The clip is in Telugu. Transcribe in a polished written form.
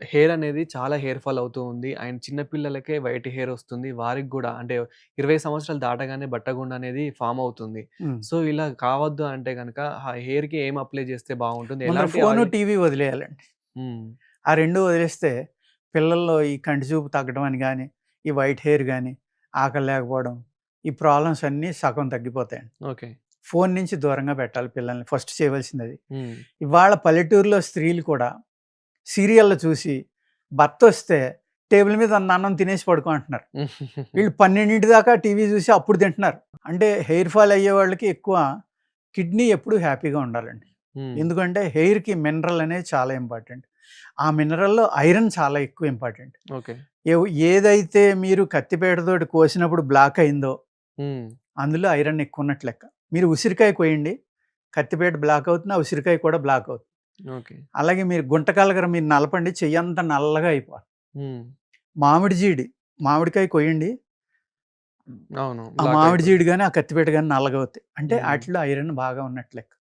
హెయిర్ అనేది చాలా హెయిర్ ఫాల్ అవుతూ ఉంది. అండ్ చిన్న పిల్లలకే వైట్ హెయిర్ ఒస్తుంది. వారికి గూడా అంటే 20 సంవత్సరాలు దాటగానే బట్టగుండు అనేది ఫార్మ్ అవుతుంది. హ్మ్. సో, ఇలా కావద్దు అంటే గనక ఆ హెయిర్‌కి ఏం అప్లై చేస్తే బావుంటుంది? ముందర ఎలాంటి ఫోను, ఆయిల్ టీవీ వదిలేయాలండి. హ్మ్. ఆ 2 వదిలేస్తే పిల్లల్లో ఈ కంటి చూపు తగ్గడం అని గాని, ఈ వైట్ హెయిర్ గాని, ఆకలి లేకపోవడం, ఈ ప్రాబ్లమ్స్ అన్నీ సగం తగ్గిపోతాయండి. ఓకే. ఫోను నుంచి దూరంగా పెట్టాలి పిల్లల్ని. ఫస్ట్ చేయవలసిందది. హ్మ్. ఇవాళ పల్లెటూరులో స్త్రీలు కూడా సీరియల్‌లు చూసి భర్తొస్తే టేబుల్ మీద ఉన్న అన్నం తినేసి పడుకో అంటున్నారు. వీళ్ళు 12 దాకా టీవీ చూసి అప్పుడు తింటున్నారు. అంటే హెయిర్ ఫాల్ అయ్యే వాళ్ళకి ఎక్కువ కిడ్నీ ఎప్పుడూ హ్యాపీగా ఉండాలండి. హ్మ్. ఎందుకంటే హెయిర్‌కి మినరల్ అనేది చాలా ఇంపార్టెంట్. ఆ మినరల్‌లో ఐరన్ చాలా ఎక్కువ ఇంపార్టెంట్. ఓకే. ఏదైతే మీరు కత్తిపీటతోటి కోసినప్పుడు బ్లాక్ అయిందో హ్మ్. అందులో ఐరన్ ఎక్కువున్నట్టు లెక్క. మీరు ఉసిరికాయ కోయండి, కత్తిపీట బ్లాక్ అవుతుంది. ఆ ఉసిరికాయ కూడా బ్లాక్ అవుతుంది. ఓకే. అలాగే మీరు గుంటకలగర మీరు నలపండి చెయ్యంతా నల్లగా అయిపోవాలి. హ్మ్. మామిడి జీడి, మామిడికాయ కొయ్యండి. అవును. ఆ బ్లాక్ మామిడి అయిపోద్ది. జీడి గాని, ఆ కత్తిపీట గాని నల్లగవుతాయి. అంటే హ్మ్. ఆటిలో ఐరన్ బాగా ఉన్నట్టు లెక్క.